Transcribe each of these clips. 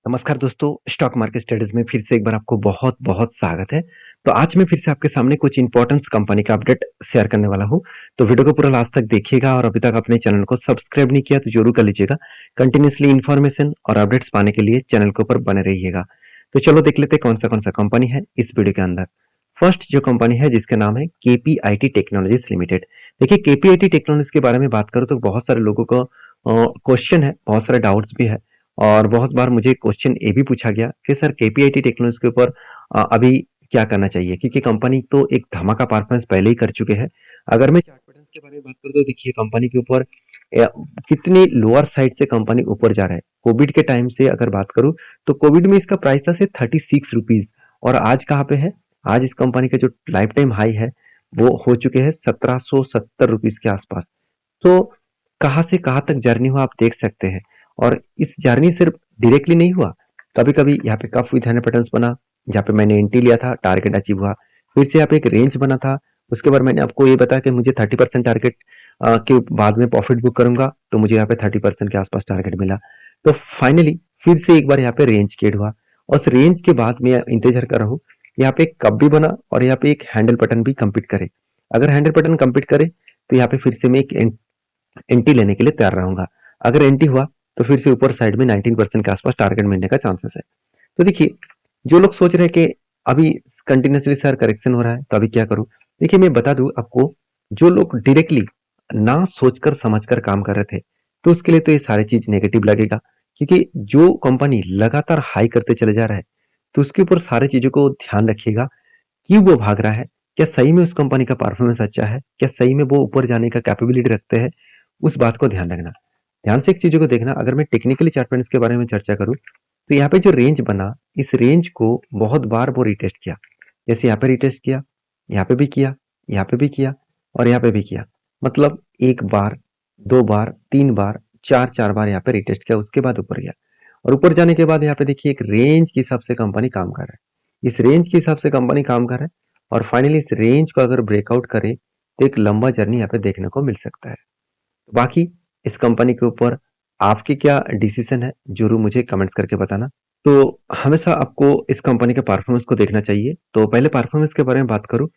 नमस्कार दोस्तों, stock market studies में फिर से एक बार आपको बहुत-बहुत स्वागत है। तो आज मैं फिर से आपके सामने कुछ इम्पोर्टेंस कंपनी का अपडेट शेयर करने वाला हूँ। तो वीडियो को पूरा लास्ट तक देखिएगा और अभी तक अपने चैनल को सब्सक्राइब नहीं किया तो ज़रूर कर लीजिएगा। कंटिन्यूअसली इन्फॉर्मेशन और अपडेट्स पाने के लिए चैनल के ऊपर बने रहिएगा। तो चलो देख लेते हैं कौन-सा कंपनी है इस वीडियो के अंदर। फर्स्ट जो कंपनी है जिसका नाम है केपीआईटी टेक्नोलॉजीज लिमिटेड। देखिए केपीआईटी टेक्नोलॉजीज के बारे में बात करूँ तो बहुत सारे लोगों को क्वेश्चन है, बहुत सारे डाउट्स भी है। और बहुत बार मुझे क्वेश्चन ये भी पूछा गया कि सर केपीआईटी टेक्नोलॉजीज के ऊपर अभी क्या करना चाहिए, क्योंकि कंपनी तो एक धमाका परफॉर्मेंस पहले ही कर चुके हैं। अगर मैं चार्ट पैटर्न्स के बारे में बात करूँ तो देखिए कंपनी के ऊपर कितनी लोअर साइड से कंपनी ऊपर जा रहा है। कोविड के टाइम से अगर बात करूँ तो कोविड में इसका प्राइस था सिर्फ 36 रुपीज और आज कहाँ पे है। आज इस कंपनी का जो लाइफ टाइम हाई है वो हो चुके हैं 1770 रुपीज के आसपास। तो कहाँ से कहाँ तक जर्नी हुआ आप देख सकते हैं। और इस जर्नी सिर्फ डायरेक्टली नहीं हुआ, कभी कभी यहाँ पे कफ विथ हैंड पैटर्न्स बना, जहाँ पे मैंने एंट्री लिया था, टारगेट अचीव हुआ। फिर से यहाँ पे एक रेंज बना था। उसके बाद मैंने आपको ये बताया कि मुझे 30% टारगेट के बाद में प्रॉफिट बुक करूंगा, तो मुझे यहाँ पे 30% के आसपास टारगेट मिला। तो फाइनली फिर से एक बार यहाँ पे रेंज क्रिएट हुआ और उस रेंज के बाद मैं इंतजार कर रहा हूँ यहाँ पे एक कप भी बना और यहाँ पे एक हैंडल बटन भी कंप्लीट करे। अगर हैंडल बटन कंप्लीट करे तो यहाँ पे फिर से मैं एक एंट्री लेने के लिए तैयार रहूंगा। अगर एंट्री हुआ तो फिर से ऊपर साइड में 19% के आसपास टारगेट मिलने का चांसेस है। तो देखिए जो लोग सोच रहे हैं कि अभी कंटिन्यूसली सर करेक्शन हो रहा है तो अभी क्या करूं, देखिए मैं बता दूं आपको, जो लोग डायरेक्टली ना सोचकर समझकर काम कर रहे थे तो उसके लिए तो ये सारी चीज नेगेटिव लगेगा। क्योंकि जो कंपनी लगातार हाई करते चले जा रहा है तो उसके ऊपर सारी चीजों को ध्यान रखिएगा। क्यों वो भाग रहा है, क्या सही में उस कंपनी का परफॉर्मेंस अच्छा है, क्या सही में वो ऊपर जाने का कैपेबिलिटी रखते हैं, उस बात को ध्यान रखना। ध्यान से एक चीजों को देखना। अगर मैं टेक्निकली चार्ट पैटर्न्स के बारे में चर्चा करूं तो यहाँ पे जो रेंज बना, इस रेंज को बहुत बार वो रिटेस्ट किया। जैसे यहाँ पे रिटेस्ट किया, यहाँ पे भी किया, यहाँ पे भी किया और यहाँ पे भी किया। मतलब एक बार, दो बार, तीन बार, चार चार बार यहाँ पे रिटेस्ट किया, उसके बाद ऊपर गया। और ऊपर जाने के बाद यहाँ पे देखिए एक रेंज के हिसाब से कंपनी काम कर रहा है। इस रेंज के हिसाब से कंपनी काम कर रहा है और फाइनली इस रेंज को अगर ब्रेकआउट करे तो एक लंबा जर्नी यहाँ पे देखने को मिल सकता है। बाकी इस कंपनी के ऊपर आपके क्या डिसीजन है जरूर मुझे कमेंट्स करके बताना। तो हमेशा आपको इस कंपनी के परफॉर्मेंस को देखना चाहिए। तो पहले परफॉर्मेंस के बारे में बात करूं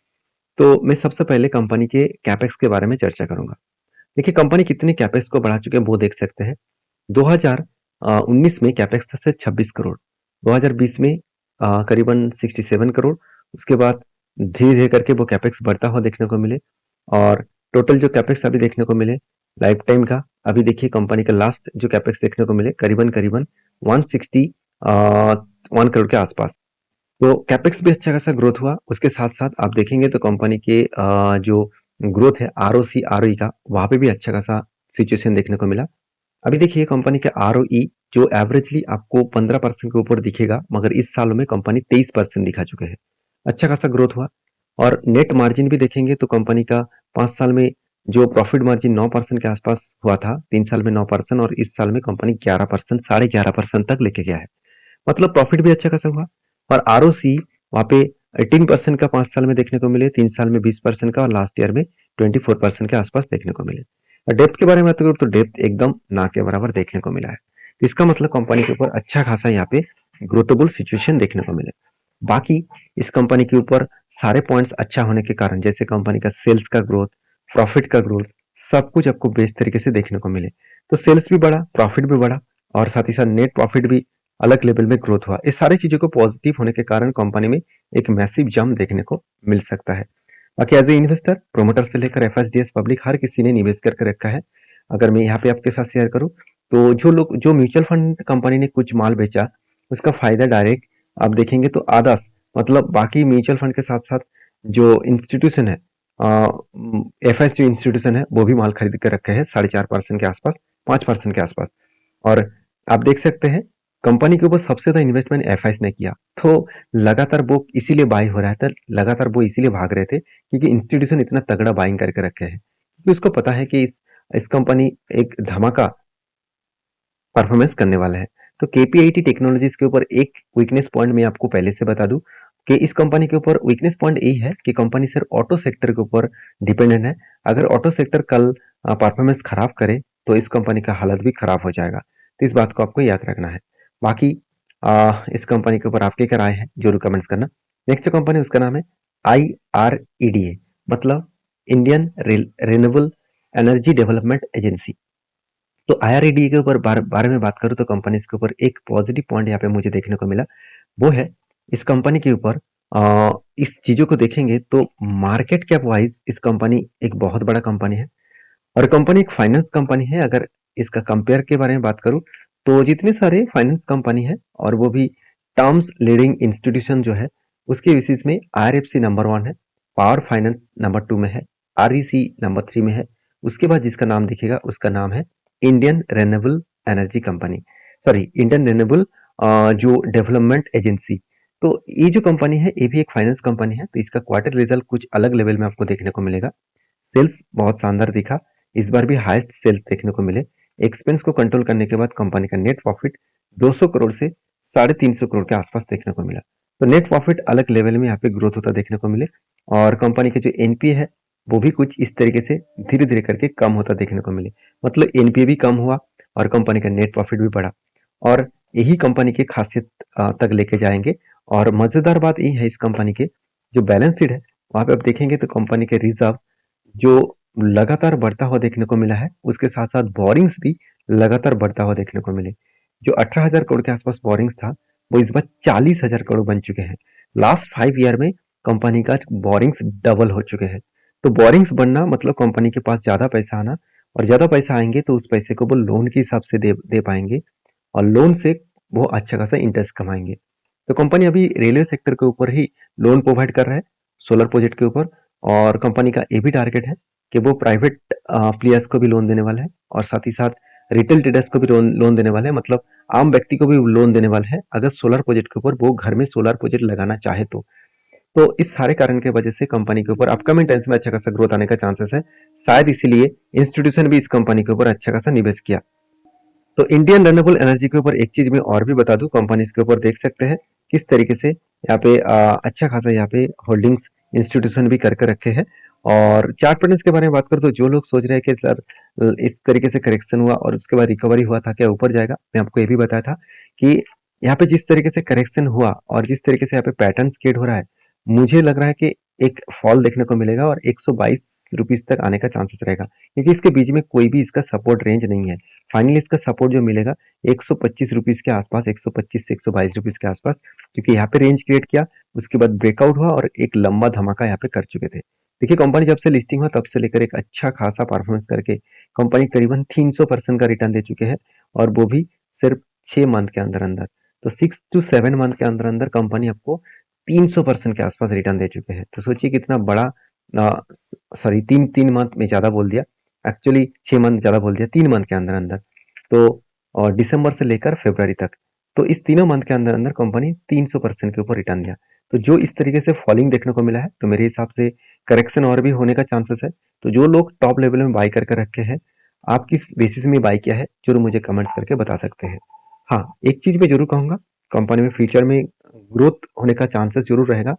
तो मैं सबसे पहले कंपनी के कैपेक्स के बारे में चर्चा करूंगा। देखिए कंपनी कितने कैपेक्स को बढ़ा चुके हैं वो देख सकते हैं। 2019 में कैपेक्स था सिर्फ 26 करोड़, 2020 में करीबन 67 करोड़। उसके बाद धीरे धीरे करके वो कैपेक्स बढ़ता हुआ देखने को मिले और टोटल जो कैपेक्स अभी देखने को मिले लाइफ टाइम का, अभी देखिए कंपनी का लास्ट जो कैपेक्स देखने को मिले करीबन करीबन 161 करोड़ के आसपास। तो कैपेक्स भी अच्छा खासा ग्रोथ हुआ। उसके साथ साथ आप देखेंगे तो कंपनी के जो ग्रोथ है आरओसी आरओई का, वहां पे भी अच्छा खासा सिचुएशन देखने को मिला। अभी देखिए कंपनी के आरओई जो एवरेजली आपको 15% के ऊपर दिखेगा, मगर इस साल में कंपनी 23% दिखा चुके हैं। अच्छा खासा ग्रोथ हुआ। और नेट मार्जिन भी देखेंगे तो कंपनी का 5 साल में जो प्रॉफिट मार्जिन 9% के आसपास हुआ था, 3 साल में 9% और इस साल में कंपनी 11%, 11.5% तक लेके गया है। मतलब प्रॉफिट भी अच्छा खासा हुआ। और आरओसी वहां पे 18% का 5 साल में देखने को मिले, 3 साल में 20% का और लास्ट ईयर में 24% के आसपास देखने को मिले। और डेप्थ के बारे में बात करूं तो डेप्थ एकदम ना के बराबर देखने को मिला है। तो इसका मतलब कंपनी के ऊपर अच्छा खासा यहाँ पे ग्रोथेबल सिचुएशन देखने को मिले। बाकी इस कंपनी के ऊपर सारे पॉइंट्स अच्छा होने के कारण, जैसे कंपनी का सेल्स का ग्रोथ, प्रॉफिट का ग्रोथ, सब कुछ आपको बेस्ट तरीके से देखने को मिले। तो सेल्स भी बढ़ा, प्रॉफिट भी बढ़ा और साथ ही साथ नेट प्रॉफिट भी अलग लेवल में ग्रोथ हुआ। इस सारी चीजों को पॉजिटिव होने के कारण कंपनी में एक मैसिव जंप देखने को मिल सकता है। बाकी एज ए इन्वेस्टर, प्रोमोटर से लेकर एफएसडीएस पब्लिक हर किसी ने निवेश करके रखा है। अगर मैं यहाँ पे आपके साथ शेयर करूँ तो जो म्यूचुअल फंड कंपनी ने कुछ माल बेचा, उसका फायदा डायरेक्ट आप देखेंगे तो आधा, मतलब बाकी म्यूचुअल फंड के साथ साथ जो इंस्टीट्यूशन है, एफएस जो इंस्टीट्यूशन है वो भी माल खरीद कर रखे हैं 4.5% के आसपास, 5% के आसपास। और आप देख सकते हैं कंपनी के ऊपर सबसे ज्यादा इन्वेस्टमेंट एफआईएस ने किया। तो लगातार वो इसीलिए बाई हो रहा था, लगातार वो इसीलिए भाग रहे थे क्योंकि इंस्टीट्यूशन इतना तगड़ा बाइंग करके रखे हैं, क्योंकि उसको पता है कि इस कंपनी एक धमाका परफॉर्मेंस करने वाला है। तो केपीआईटी टेक्नोलॉजीज के ऊपर एक वीकनेस पॉइंट मैं आपको पहले से बता दूं कि इस कंपनी के ऊपर वीकनेस पॉइंट यही है कि कंपनी सिर्फ ऑटो सेक्टर के ऊपर डिपेंडेंट है। अगर ऑटो सेक्टर कल परफॉर्मेंस खराब करे तो इस कंपनी का हालत भी खराब हो जाएगा। तो इस बात को आपको याद रखना है। बाकी इस कंपनी के ऊपर आपकी क्या राय है जरूर कमेंट्स करना। नेक्स्ट जो कंपनी उसका नाम है IREDA, मतलब Indian renewable energy development agency. तो IREDA के ऊपर बारे में बात करूं तो कंपनी के ऊपर एक पॉजिटिव पॉइंट यहाँ पे मुझे देखने को मिला, वो है इस कंपनी के ऊपर इस चीजों को देखेंगे तो मार्केट कैप वाइज इस कंपनी एक बहुत बड़ा कंपनी है और कंपनी एक फाइनेंस कंपनी है। अगर इसका कंपेयर के बारे में बात करूं तो जितने सारे फाइनेंस कंपनी है और वो भी टर्म्स लीडिंग इंस्टीट्यूशन जो है उसके बेसिस में IRFC नंबर 1 है, पावर फाइनेंस नंबर 2 में है, REC नंबर 3 में है। उसके बाद जिसका नाम दिखेगा उसका नाम है Indian renewable energy company, sorry Indian renewable जो डेवलपमेंट एजेंसी। तो ये जो कंपनी है ये भी एक फाइनेंस कंपनी है। तो इसका क्वार्टर रिजल्ट कुछ अलग लेवल में आपको देखने को मिलेगा। सेल्स बहुत शानदार दिखा, इस बार भी हाईएस्ट सेल्स देखने को मिले। एक्सपेंस को कंट्रोल करने के बाद कंपनी का नेट प्रॉफिट 200 करोड़ से 350 करोड़ के आसपास देखने को मिला। तो नेट प्रॉफिट अलग लेवल में यहाँ पे ग्रोथ होता देखने को मिले और कंपनी के जो एनपीए है वो भी कुछ इस तरीके से धीरे धीरे करके कम होता देखने को मिले। मतलब एनपीए भी कम हुआ और कंपनी का नेट प्रॉफिट भी बढ़ा और यही कंपनी की खासियत तक लेके जाएंगे। और मजेदार बात ये है इस कंपनी के जो बैलेंस शीट है वहां पे आप देखेंगे तो कंपनी के रिजर्व जो लगातार बढ़ता हुआ देखने को मिला है, उसके साथ साथ बोरिंग्स भी लगातार बढ़ता हुआ देखने को मिले। जो 18,000 करोड़ के आसपास बोरिंग्स था वो इस बार 40,000 करोड़ बन चुके हैं। लास्ट 5 ईयर में कंपनी का बोरिंग्स डबल हो चुके हैं। तो बोरिंग्स बनना मतलब कंपनी के पास ज्यादा पैसा आना और ज्यादा पैसा आएंगे तो उस पैसे को वो लोन के हिसाब से दे पाएंगे और लोन से वो अच्छा खासा इंटरेस्ट कमाएंगे। तो कंपनी अभी रेलवे सेक्टर के ऊपर ही लोन प्रोवाइड कर रहा है, सोलर प्रोजेक्ट के ऊपर। और कंपनी का ये भी टारगेट है कि वो प्राइवेट प्लेयर्स को भी लोन देने वाला है और साथ ही साथ रिटेल ट्रेडर्स को भी लोन देने वाला है, मतलब आम व्यक्ति को भी लोन देने वाला है अगर सोलर प्रोजेक्ट के ऊपर वो घर में सोलर प्रोजेक्ट लगाना चाहे तो इस सारे कारण के वजह से कंपनी के ऊपर अपकमिंग टाइम्स में अच्छा खासा ग्रोथ आने का चांसेस है। शायद इसीलिए इंस्टीट्यूशन भी इस कंपनी के ऊपर अच्छा खासा निवेश किया। तो इंडियन रिन्यूएबल एनर्जी के ऊपर एक चीज मैं और भी बता दूं, कंपनी के ऊपर देख सकते हैं किस तरीके से यहाँ पे अच्छा खासा यहाँ पे होल्डिंग्स इंस्टीट्यूशन भी करके रखे हैं। और चार्ट पैटर्न्स के बारे में बात करें तो जो लोग सोच रहे हैं कि सर इस तरीके से करेक्शन हुआ और उसके बाद रिकवरी हुआ था क्या ऊपर जाएगा, मैं आपको ये भी बताया था कि यहाँ पे जिस तरीके से करेक्शन हुआ और जिस तरीके से यहाँ पे पैटर्न क्रिएट हो रहा है, मुझे लग रहा है कि एक फॉल देखने को मिलेगा और 122 रुपीज तक आने का चांसेस रहेगा क्योंकि इसके बीच में कोई भी इसका सपोर्ट रेंज नहीं है। फाइनली इसका सपोर्ट जो मिलेगा 125 रुपीज के आसपास, 125 से 122 रुपीज के आसपास, क्योंकि यहाँ पे रेंज क्रिएट किया उसके बाद ब्रेकआउट हुआ और एक लंबा धमाका यहाँ पे कर चुके थे। देखिए कंपनी जब से लिस्टिंग हुआ तब से लेकर एक अच्छा खासा परफॉर्मेंस करके कंपनी करीबन 300% का रिटर्न दे चुके हैं और वो भी सिर्फ 6 मंथ के अंदर अंदर। तो 6 to 7 मंथ के अंदर अंदर कंपनी आपको 300% के आसपास रिटर्न दे चुके हैं। तो सोचिए कितना बड़ा, सॉरी तीन तीन मंथ में ज्यादा बोल दिया, एक्चुअली 6 मंथ ज्यादा बोल दिया, 3 मंथ के अंदर अंदर। तो और दिसंबर से लेकर फरवरी तक, तो इस तीनों मंथ के अंदर अंदर कंपनी 300% के ऊपर रिटर्न दिया। तो जो इस तरीके से फॉलिंग देखने को मिला है तो मेरे हिसाब से करेक्शन और भी होने का चांसेस है। तो जो लोग टॉप लेवल में बाई करके रखे हैं, आप किस बेसिस में बाई किया है जरूर मुझे कमेंट्स करके बता सकते हैं। हाँ, एक चीज मैं जरूर कहूंगा, कंपनी में फ्यूचर में ग्रोथ होने का चांसेस जरूर रहेगा।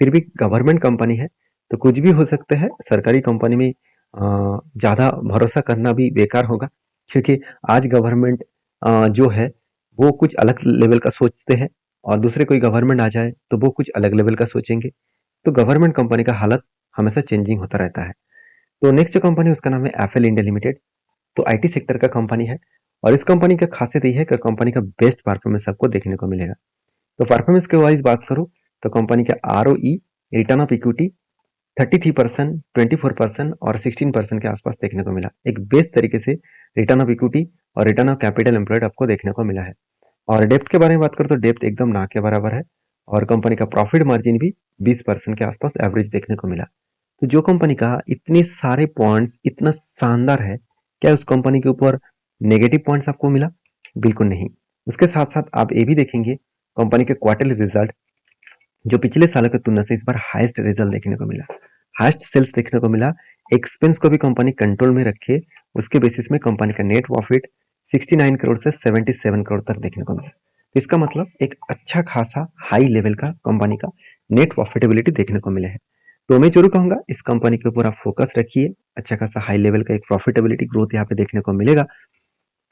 फिर भी गवर्नमेंट कंपनी है तो कुछ भी हो सकता है। सरकारी कंपनी में ज्यादा भरोसा करना भी बेकार होगा क्योंकि आज गवर्नमेंट जो है वो कुछ अलग लेवल का सोचते हैं और दूसरे कोई गवर्नमेंट आ जाए तो वो कुछ अलग लेवल का सोचेंगे। तो गवर्नमेंट कंपनी का हालत हमेशा चेंजिंग होता रहता है। तो नेक्स्ट जो कंपनी उसका नाम है एफएल इंडिया लिमिटेड। तो आईटी सेक्टर का कंपनी है और इस कंपनी का खासियत ये है कि कंपनी का बेस्ट परफॉर्मेंस आपको देखने को मिलेगा। तो परफॉर्मेंस के वाइज बात करूं तो कंपनी का आरओई, रिटर्न ऑफ इक्विटी 33%, 24% और 16% के आसपास देखने को मिला। एक बेस्ट तरीके से रिटर्न ऑफ इक्विटी और रिटर्न ऑफ कैपिटल एम्प्लॉयड आपको देखने को मिला है। और डेप्थ के बारे में बात करें तो डेप्थ एकदम ना के बराबर है और कंपनी का प्रॉफिट मार्जिन भी 20% के आसपास एवरेज देखने को मिला। तो जो कंपनी का इतने सारे पॉइंट्स इतना शानदार है, क्या उस कंपनी के ऊपर नेगेटिव पॉइंट्स आपको मिला? बिल्कुल नहीं। उसके साथ साथ आप ये भी देखेंगे कंपनी के क्वार्टरली रिजल्ट जो पिछले सालों की तुलना से इस बार हाईएस्ट रिजल्ट देखने को मिला, हाईएस्ट सेल्स देखने को मिला। एक्सपेंस को भी कंपनी कंट्रोल में रखे, उसके बेसिस में कंपनी का नेट प्रॉफिट 69 करोड़ से 77 करोड़ तक देखने को मिला। इसका मतलब एक अच्छा खासा हाई लेवल का कंपनी का नेट प्रॉफिटेबिलिटी देखने को मिला है। तो मैं जरूर कहूंगा इस कंपनी के ऊपर आप फोकस रखिए, अच्छा खासा हाई लेवल का एक प्रॉफिटेबिलिटी ग्रोथ यहाँ पे देखने को मिलेगा।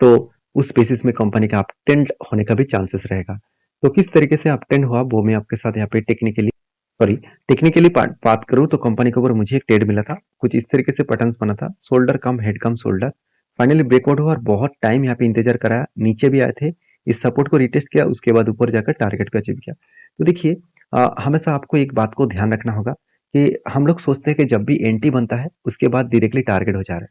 तो उस बेसिस में कंपनी का आप टेंट होने का भी चांसेस रहेगा। तो किस तरीके से अपटेंड हुआ वो मैं आपके साथ यहाँ पे टेक्निकली बात करूँ तो कंपनी के ऊपर मुझे एक ट्रेड मिला था। कुछ इस तरीके से पैटर्न्स बना था, शोल्डर कम हेड कम शोल्डर। फाइनली ब्रेकआउट हुआ और बहुत टाइम यहाँ पे इंतजार कराया, नीचे भी आए थे, इस सपोर्ट को रिटेस्ट किया, उसके बाद ऊपर जाकर टारगेट पे अचीव किया। तो देखिए हमेशा आपको एक बात को ध्यान रखना होगा कि हम लोग सोचते हैं कि जब भी एंटी बनता है उसके बाद डायरेक्टली टारगेट हो जा रहा है,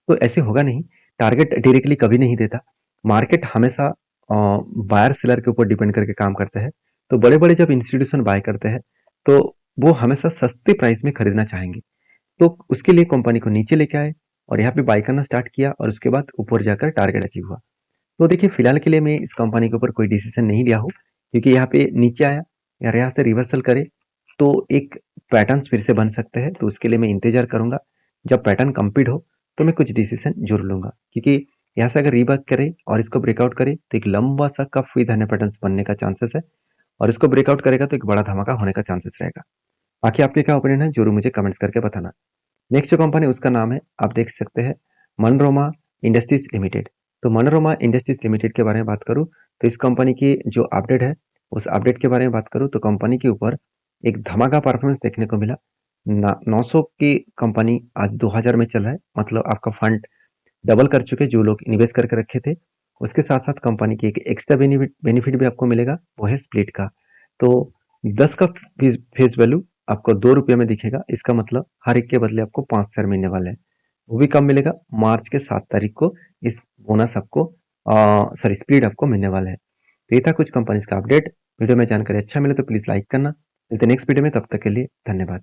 तो ऐसे होगा नहीं। टारगेट डायरेक्टली कभी नहीं देता। मार्केट हमेशा बायर सेलर के ऊपर डिपेंड करके काम करता है। तो बड़े-बड़े जब इंस्टीट्यूशन बाय करते हैं, तो वो हमेशा सस्ते प्राइस में खरीदना चाहेंगे। तो उसके लिए कंपनी को नीचे लेके आए और यहाँ पे बाय करना स्टार्ट किया और उसके बाद ऊपर जाकर टारगेट अचीव हुआ। तो देखिए फिलहाल के लिए मैं इस कंपनी के ऊपर कोई डिसीजन नहीं लिया हूँ, क्योंकि यहाँ पे नीचे आया और यहाँ से रिवर्सल करे तो एक पैटर्न फिर से बन सकते हैं। तो उसके लिए मैं इंतजार करूंगा, जब पैटर्न कंप्लीट हो तो मैं कुछ डिसीजन जरूर लूंगा, क्योंकि यहाँ से अगर रीवर्क करे और इसको ब्रेकआउट करे तो एक लंबा सा कप विद हने पैटर्न बनने का चांसेस है, और इसको ब्रेकआउट करेगा तो एक बड़ा धमाका होने का चांसेस रहेगा। बाकी आपके क्या ओपिनियन है जरूर मुझे कमेंट्स करके बताना। नेक्स्ट जो कंपनी उसका नाम है, आप देख सकते हैं, मनरोमा इंडस्ट्रीज लिमिटेड। तो मनरोमा इंडस्ट्रीज लिमिटेड के बारे में बात करूं तो इस कंपनी की जो अपडेट है, उस अपडेट के बारे में बात करूं तो कंपनी के ऊपर एक धमाका परफॉर्मेंस देखने को मिला। 900 की कंपनी आज 2000 में चल रहा है, मतलब आपका फंड डबल कर चुके जो लोग निवेश करके रखे थे। उसके साथ साथ कंपनी की एक एक्स्ट्रा बेनिफिट भी आपको मिलेगा, वो है स्प्लिट का। तो 10 का फेस वैल्यू आपको ₹2 में दिखेगा, इसका मतलब हर एक के बदले आपको 5 शेयर मिलने वाले हैं। वो भी कब मिलेगा? मार्च के 7 तारीख को इस बोनस आपको सॉरी स्प्लिट आपको मिलने वाला है। तो ये था कुछ कंपनीज का अपडेट। वीडियो में जानकारी अच्छा मिले तो प्लीज लाइक करना। मिलते नेक्स्ट वीडियो में, तब तक के लिए धन्यवाद।